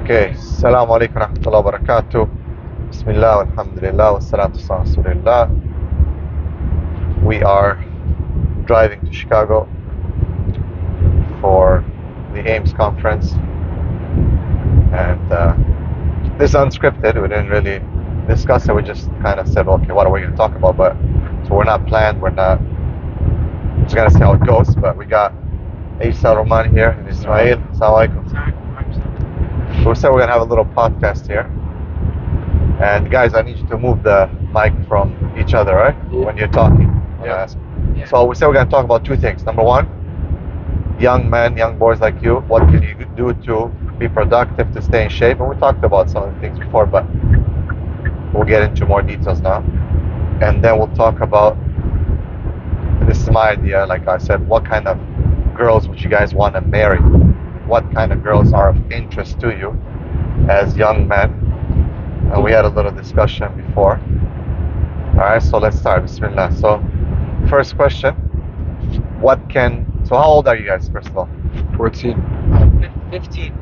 Okay, Assalamu alaikum warahmatullahi wabarakatuh. Bismillah, alhamdulillah, wassalatu wassalamu ala rasulillah. We are driving to Chicago for the AIMS conference, and this is unscripted. We didn't really discuss it. We just kind of said, okay, what are we going to talk about? But so we're not planned. We're not just going to see how it goes. But we got Isa Roman here and Ismail. Assalamu alaikum. So we said we're going to have a little podcast here. And guys, I need you to move the mic from each other, right? Yeah. When you're talking. Yeah. Yeah. So we said we're going to talk about two things. Number one, young men, young boys like you, what can you do to be productive, to stay in shape? And we talked about some of the things before, but we'll get into more details now. And then we'll talk about, this is my idea, like I said, what kind of girls would you guys want to marry? What kind of girls are of interest to you as young men? And we had a little discussion before. Alright, so let's start. Bismillah. So, first question. So how old are you guys, first of all? 14. 15.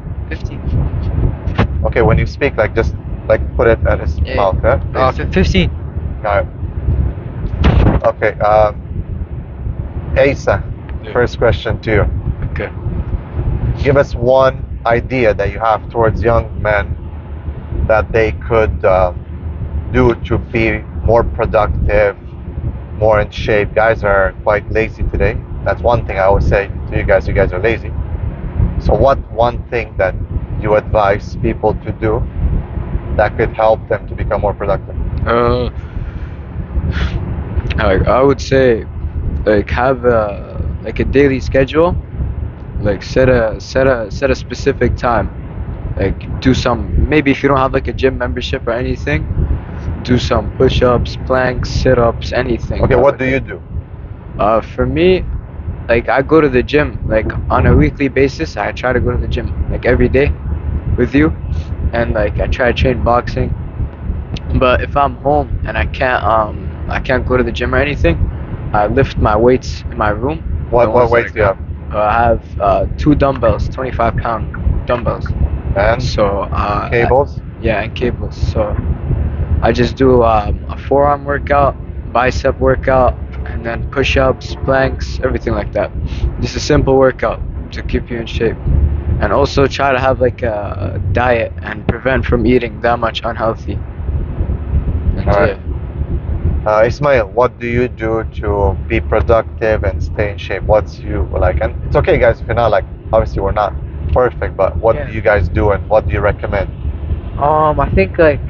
Okay, when you speak, like just like put it at his Yeah. mouth, yeah? 15. Alright. Okay, Asa, Yeah. first question to you. Okay. Give us one idea that you have towards young men that they could do to be more productive, more in shape. Guys are quite lazy today. That's one thing I always say to you guys are lazy. So what one thing that you advise people to do that could help them to become more productive? I would say, like, have a daily schedule. Like, set a specific time. Like, do some, maybe if you don't have like a gym membership or anything, do some push-ups, planks, sit-ups, anything. Okay, what do you do? For me, like, I go to the gym like on a weekly basis. I try to go to the gym like every day with you, and like I try to train boxing. But if I'm home and I can't go to the gym or anything, I lift my weights in my room. What The ones that weights do you have? I have 2 dumbbells, 25-pound dumbbells. And So cables? yeah, and cables. So I just do a forearm workout, bicep workout, and then push-ups, planks, everything like that. Just a simple workout to keep you in shape. And also try to have like a diet and prevent from eating that much unhealthy. And Alright. yeah. Ismail, what do you do to be productive and stay in shape? What's you like? And it's okay, guys, if you're not like, obviously we're not perfect, but what Yeah. do you guys do and what do you recommend? I think like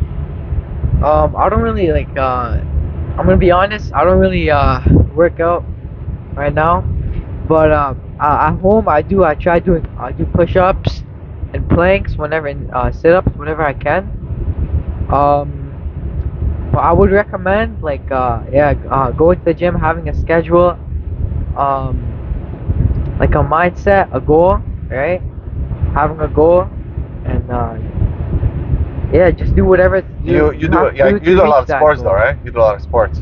I don't really like I'm gonna be honest, I don't really work out right now. But at home I try doing I do push ups and planks whenever and sit ups whenever I can. But I would recommend like going to the gym, having a schedule, like a mindset, a goal, right? Having a goal and just do whatever You have do to yeah, you to do a lot reach of that sports goal. though, right? You do a lot of sports.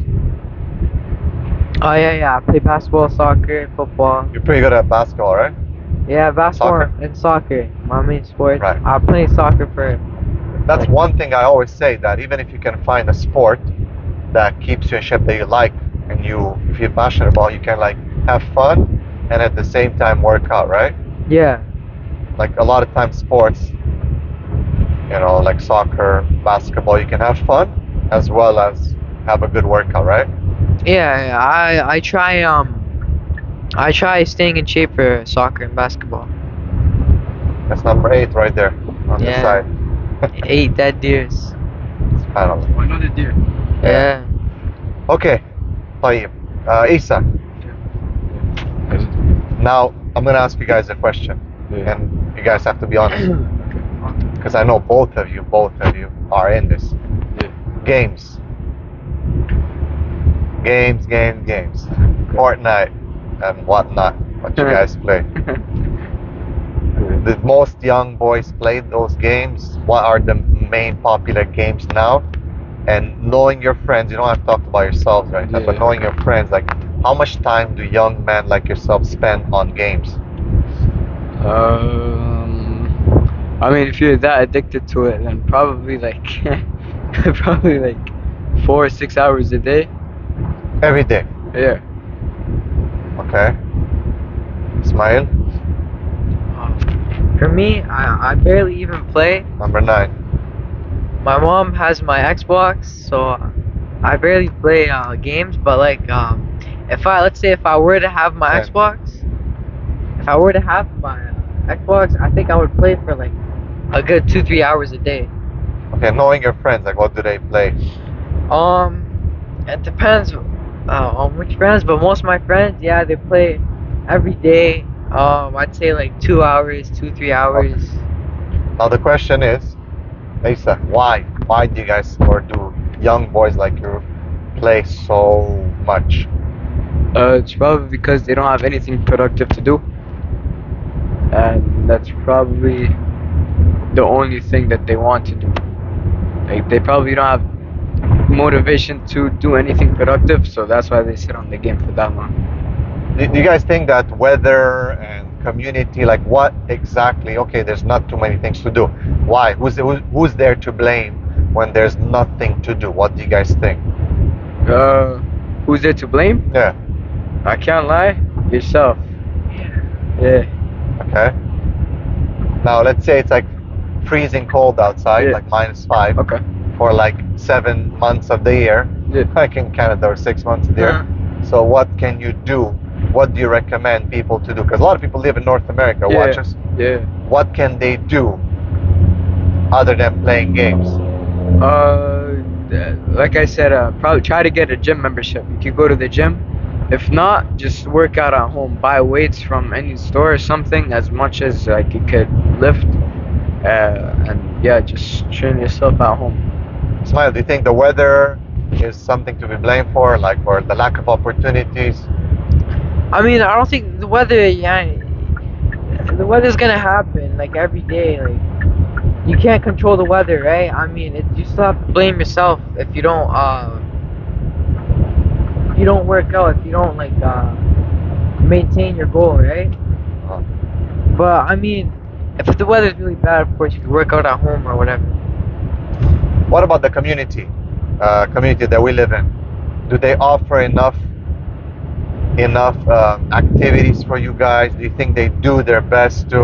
Oh yeah, I play basketball, soccer, football. You're pretty good at basketball, right? Yeah, basketball Soccer? and soccer, my main sports. Right. I play soccer for That's like, one thing I always say, that even if you can find a sport that keeps you in shape that you like and if you're passionate about, you can like have fun and at the same time work out, right? yeah. Like a lot of times sports, like soccer, basketball, you can have fun as well as have a good workout, right? Yeah, I try staying in shape for soccer and basketball. That's number 8 right there on the Yeah. side. 8 dead deers. Subhanallah. Why not a deer? Yeah. Okay, طيب. Isa, now I'm gonna ask you guys a question, Yeah. and you guys have to be honest, because I know both of you are in this. Yeah. Games. Fortnite and whatnot. What you guys play? The most young boys play those games. What are the main popular games now? And knowing your friends, you don't have to talk about yourselves, right? But Yeah. knowing your friends, like how much time do young men like yourself spend on games? I mean, if you're that addicted to it, then probably like probably like 4 or 6 hours a day. Every day. Yeah. Okay. Ismail, For me, I barely even play. number 9. My mom has my Xbox, so I barely play games. But like, if I let's say if I were to have my Okay. if I were to have my Xbox, I think I would play for like a good 2-3 hours a day. Okay, knowing your friends, like what do they play? It depends on which friends, but most of my friends, yeah, they play every day. I'd say like 2 hours, 2-3 hours. Now the question is, Lisa, why? Why do you guys, or do young boys like you play so much? It's probably because they don't have anything productive to do, and that's probably the only thing that they want to do. Like they probably don't have motivation to do anything productive, so that's why they sit on the game for that long. Do you guys think that weather and community, like what exactly? Okay, there's not too many things to do. Why? Who's there to blame when there's nothing to do? What do you guys think? Who's there to blame? Yeah. I can't lie. Yourself. Yeah. Okay. Now let's say it's like freezing cold outside, Yeah. like -5, Okay. for like 7 months of the year, Yeah. like in Canada, or 6 months of the year. So what can you do? What do you recommend people to do? Because a lot of people live in North America, Yeah. watch us. Yeah. What can they do other than playing games? Like I said, probably try to get a gym membership. You can go to the gym. If not, just work out at home. Buy weights from any store or something, as much as like you could lift, and yeah, just train yourself at home. Smile, do you think the weather is something to be blamed for, like for the lack of opportunities? I mean, I don't think the weather, yeah, the weather's gonna happen like every day. Like, you can't control the weather, right? I mean, you still have to blame yourself if you don't work out, if you don't like maintain your goal, right? Uh, But I mean, if the weather's really bad, of course you can work out at home or whatever. What about the community that we live in? Do they offer enough activities for you guys? Do you think they do their best to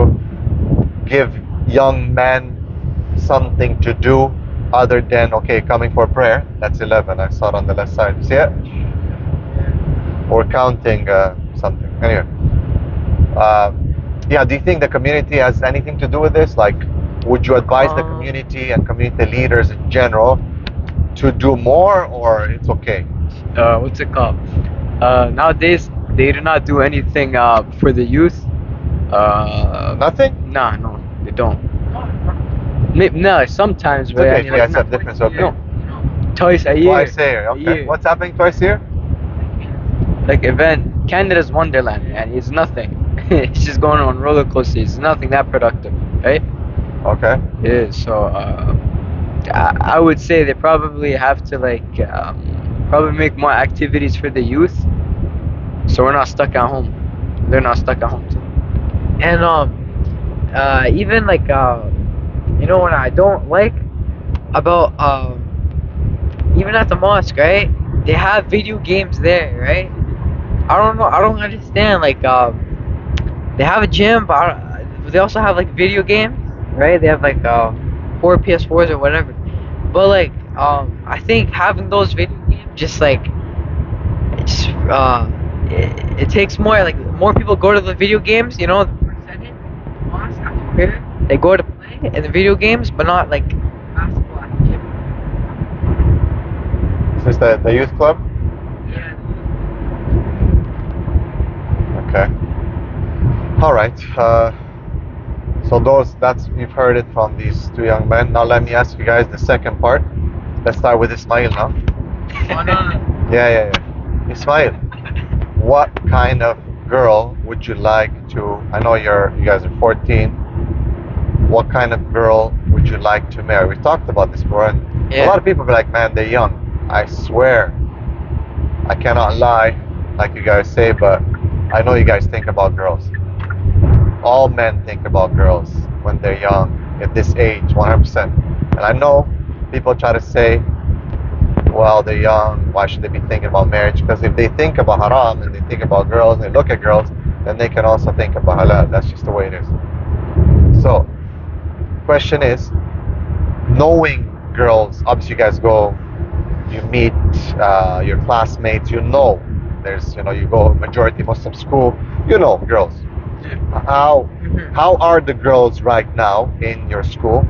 give young men something to do other than, okay, coming for prayer? That's 11. I saw it on the left side. You see it? Or counting something. Anyway, yeah. Do you think the community has anything to do with this? Like, would you advise the community and community leaders in general to do more, or it's okay? What's it called? Nowadays they do not do anything for the youth. Nothing? Nah, no, they don't. No, sometimes, It's but okay I if mean, you like, guys have different opinions. no, twice a year. Twice a year. Okay. year. What's happening twice a year? Like event, Canada's Wonderland, and it's nothing. It's just going on roller coasters. It's nothing that productive, right? Okay. Yeah. So I would say they probably have to like probably make more activities for the youth, so we're not stuck at home. They're not stuck at home too. And even like you know what I don't like about even at the mosque, right? They have video games there, right? I don't know. I don't understand. Like they have a gym, but they also have like video games, right? They have like 4 PS4s or whatever. But like I think having those video games just like it's it takes more, like more people go to the video games, you know, the percentage mosque after prayer, they go to play in the video games, but not like basketball at the gym. Is this the youth club? Yeah. Okay. All right. So that's you've heard it from these two young men. Now let me ask you guys the second part. Let's start with Ismail now. Oh, no. Yeah. Ismail, what kind of girl would you like to? I know you guys are 14. What kind of girl would you like to marry? We talked about this before, and a Yeah. lot of people be like, "Man, they're young." I swear, I cannot lie, like you guys say, but I know you guys think about girls. All men think about girls when they're young. at this age, 100%. And I know people try to say, well, they're young, why should they be thinking about marriage? Because if they think about haram and they think about girls and they look at girls, then they can also think about halal. That's just the way it is. So, question is, knowing girls, obviously you guys go, you meet your classmates, you know, you go majority Muslim school, you know girls. How are the girls right now in your school?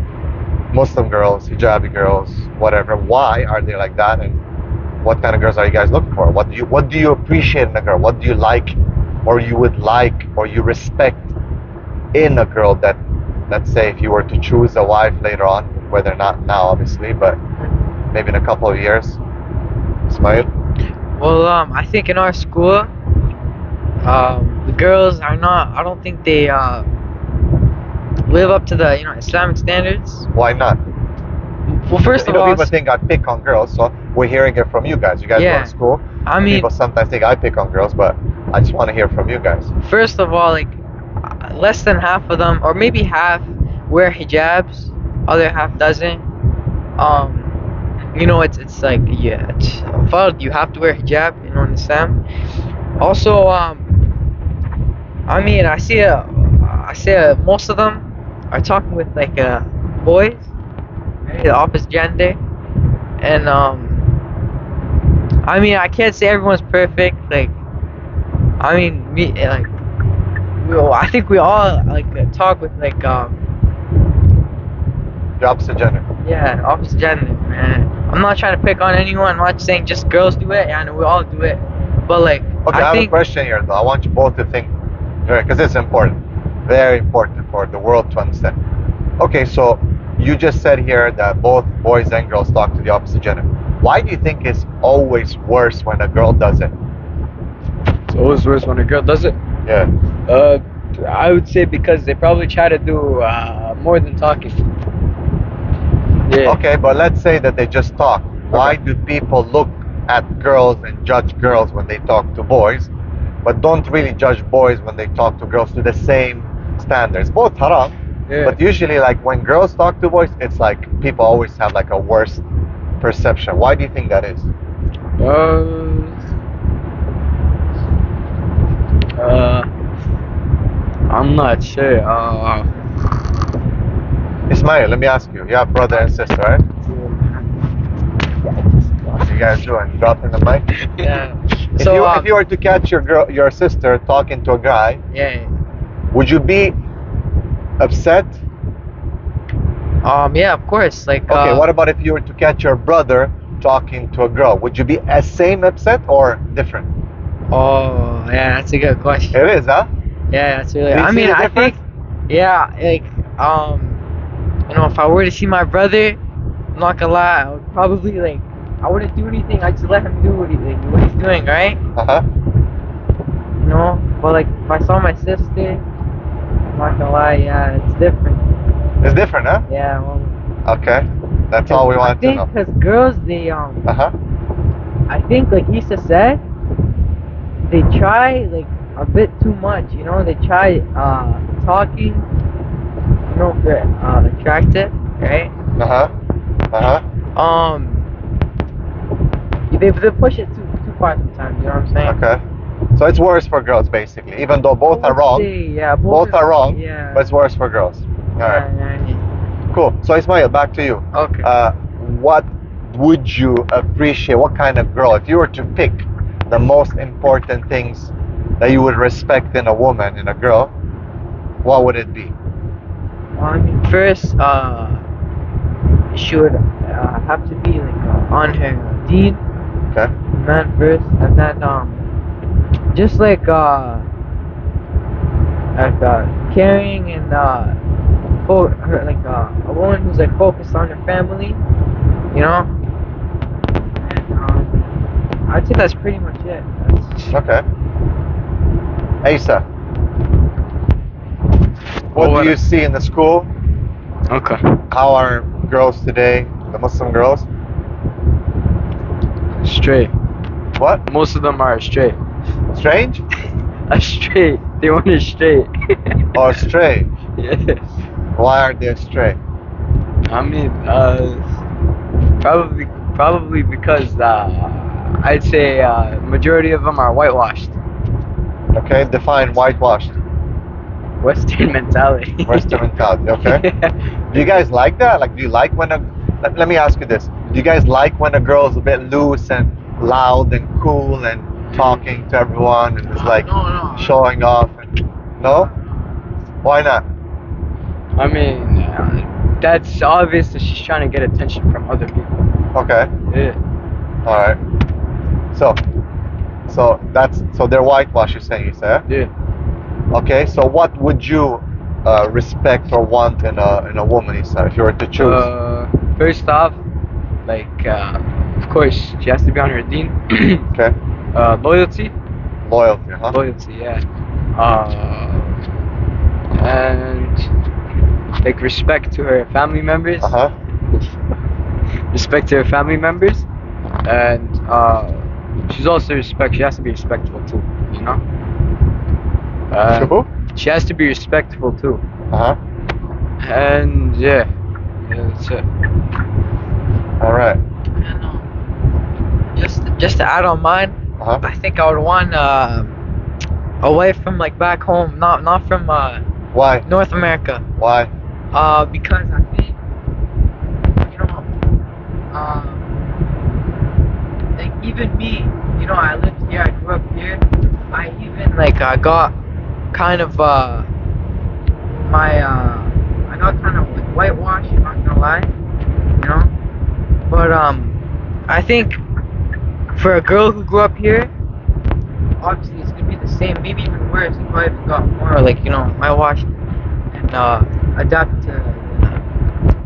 Muslim girls, hijabi girls, whatever. Why are they like that? And what kind of girls are you guys looking for? What do you appreciate in a girl? What do you like, or you would like, or you respect in a girl that, let's say, if you were to choose a wife later on, whether not now, obviously, but maybe in a couple of years, Ismail? Well, I think in our school, the girls are not. I don't think they live up to the Islamic standards. Why not? Well, first You of know, all, people think I pick on girls, so we're hearing it from you guys. You guys go Yeah. to school. I and mean, people sometimes think I pick on girls, but I just want to hear from you guys. first of all, like less than half of them, or maybe half, wear hijabs. Other half doesn't. It's like it's fard. You have to wear hijab, in Islam. Also, I mean, I see most of them are talking with like boys, right, the opposite gender, and I mean, I can't say everyone's perfect. Like, I mean, I think we all like talk with like The opposite gender. yeah, opposite gender, man. I'm not trying to pick on anyone. I'm not saying just girls do it, and we all do it. But like, Okay, I have a think question here, though. I want you both to think, because it's important, very important for the world to understand. Okay, so you just said here that both boys and girls talk to the opposite gender. Why do you think it's always worse when a girl does it? It's always worse when a girl does it. Yeah. I would say because they probably try to do more than talking. Yeah. Okay, but let's say that they just talk. Why do people look at girls and judge girls when they talk to boys, but don't really judge boys when they talk to girls to the same standards? Both haram, Yeah. but usually like when girls talk to boys, it's like people always have like a worse perception. Why do you think that is? I'm not sure. Ismail, let me ask you. You have brother and sister, right? What you guys doing? Dropping the mic? yeah. If, So if you were to catch your sister talking to a guy, yeah. would you be upset? Yeah, of course. Like, Okay, what about if you were to catch your brother talking to a girl? Would you be as same upset or different? Oh, yeah, that's a good question. It is, huh? Yeah, that's really. Do you I see mean, the I think, difference? yeah, like, if I were to see my brother, I'm not gonna lie, I would probably like, I wouldn't do anything. I just let him do what he's doing, right? Uh-huh. But like, if I saw my sister, I'm not gonna lie, yeah, it's different. It's different, huh? Yeah, well. Okay. That's all we wanted to know. I think because girls, they Uh-huh. I think like Issa said, they try like a bit too much. They try talking. For attractive, right? Uh-huh. Uh-huh. They push it too far sometimes. You know what I'm saying? Okay. So it's worse for girls, basically. Even though both I are would wrong. say, yeah, Both are wrong, Yeah. but it's worse for girls. All right. Yeah. Cool. So Ismail, back to you. Okay. What would you appreciate? What kind of girl, if you were to pick the most important things that you would respect in a woman, in a girl, what would it be? Well, I mean, first, she would have to be like on her deed, Okay. and then first, and then just like caring and like a woman who's like focused on her family, And I'd say that's pretty much it. Okay. Asa, what do you see in the school? Okay. How are girls today, the Muslim girls? Straight. What? Most of them are straight. Strange? Straight. They want it straight. Or straight? Yeah. Why are they astray? I mean, probably because I'd say majority of them are whitewashed. Okay, define whitewashed. Western mentality. Western mentality, okay. Yeah. Do you guys like that? Like, do you like when let me ask you this. Do you guys like when a girl's a bit loose and loud and cool and talking to everyone and is like No. showing off? No? Why not? I mean, that's obvious that she's trying to get attention from other people. Okay, Yeah. alright. So they're whitewashed, you're saying, you say? Yeah. Okay, so what would you respect or want in a woman, you say, if you were to choose? First off, like, of course, she has to be on her deen. Okay, Loyalty. loyalty, huh? Loyalty, yeah. And like respect to her family members. Uh-huh. Respect to her family members, and she has to be respectful too. You know. Who? She has to be respectful too. Uh-huh. And yeah, that's it. Alright. And, just to add on mine, Uh-huh. I think I would want a wife from like back home, not from Why? North America. Why? Because I think, you know, like even me, you know, I lived here, I grew up here. I even like I got kind of I got kind of like whitewashed. I'm not gonna lie, you know. But I think for a girl who grew up here, obviously it's gonna be the same, maybe even worse. You probably even got more like, you know, whitewashed and adapt to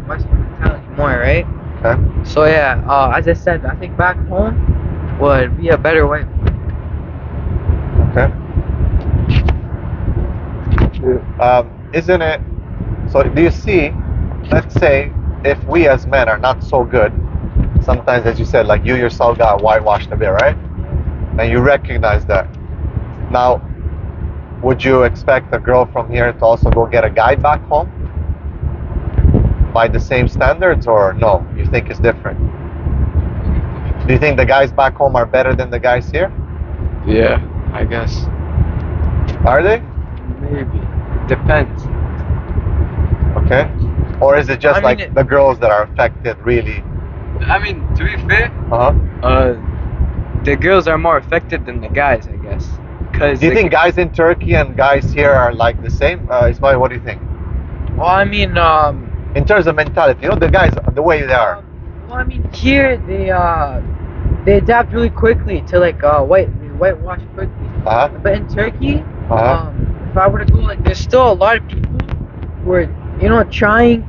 Western mentality more, right? Okay. So yeah, as I said, I think back home would be a better way. Okay. Isn't it? So do you see? Let's say if we as men are not so good, sometimes, as you said, like you yourself got whitewashed a bit, right? And you recognize that. Now, would you expect a girl from here to also go get a guy back home by the same standards, or no? You think it's different? Do you think the guys back home are better than the guys here? Yeah, I guess. Are they? Maybe. Depends. Okay. Or is it just I mean, like the girls that are affected really? I mean, to be fair, Uh-huh. the girls are more affected than the guys, I guess. Cause Do you think guys in Turkey and guys here are like the same? Ismail, what do you think? Well, I mean, In terms of mentality, you know, the guys, the way they are. well, I mean, here they adapt really quickly to like whitewash quickly. Uh-huh. But in Turkey, Uh-huh. if I were to go, like, there's still a lot of people who are, you know, trying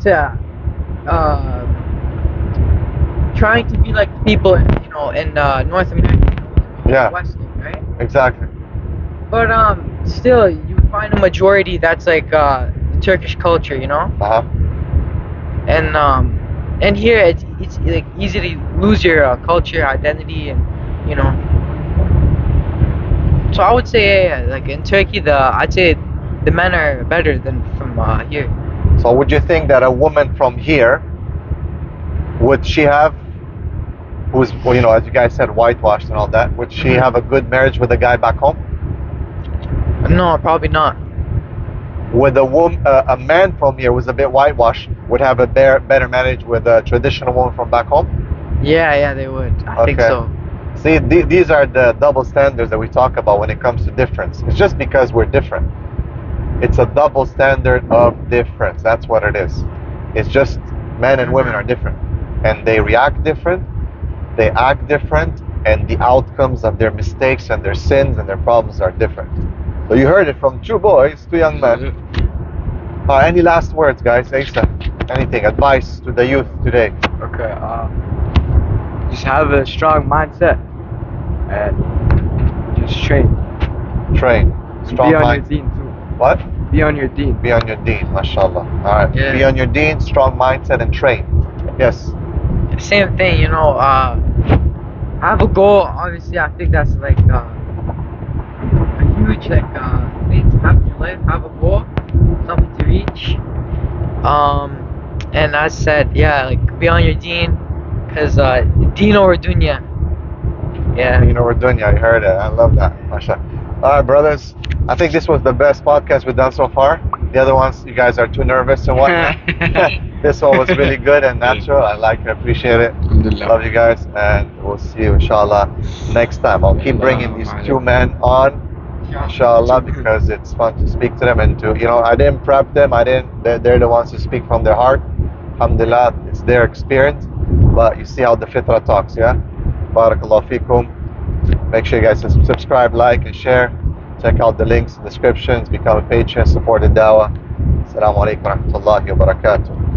to be like people, you know, in North America, Yeah. Western, right? Exactly. But still, you find a majority that's like the Turkish culture, you know. Uh-huh. And here it's like easy to lose your culture identity, and you know. So I would say, yeah, like in Turkey, I'd say the men are better than from here. So would you think that a woman from here, would she have, who's, well, you know, as you guys said, whitewashed and all that, would she have a good marriage with a guy back home? No, probably not. Would a man from here who's a bit whitewashed would have a better marriage with a traditional woman from back home? Yeah, they would. I think Okay. so. See, these are the double standards that we talk about when it comes to difference. It's just because we're different. It's a double standard of difference. That's what it is. It's just men and women are different. And they react different, they act different, and the outcomes of their mistakes and their sins and their problems are different. So you heard it from two boys, two young men. Any last words, guys? Asa, anything? Advice to the youth today? Okay. Just have a strong mindset and just train. Train. Strong Be on mind. your deen too. What? Be on your deen. Be on your deen, mashallah. Alright. Yeah. Be on your deen, strong mindset, and train. Yes. Same thing, you know. Have a goal. Obviously, I think that's like a huge like thing to have in your life. Have a goal, something to reach. And I said, yeah, like be on your deen, cause Dino or Dunya. Yeah. You know we're doing. I heard it. I love that. Masha. All right, brothers. I think this was the best podcast we've done so far. The other ones, you guys are too nervous and whatnot. This one was really good and natural. I like it. Appreciate it. Alhamdulillah. Love you guys, and we'll see you inshallah next time. I'll keep bringing these two men on, inshallah, because it's fun to speak to them and to, I didn't prep them. They're the ones who speak from their heart. Alhamdulillah, it's their experience. But you see how the fitra talks, yeah? Barakallahu feekum. Make sure you guys subscribe, like, and share. Check out the links in the descriptions. Become a patron. Support the dawah. Assalamu alaikum wa rahmatullahi wa barakatuh.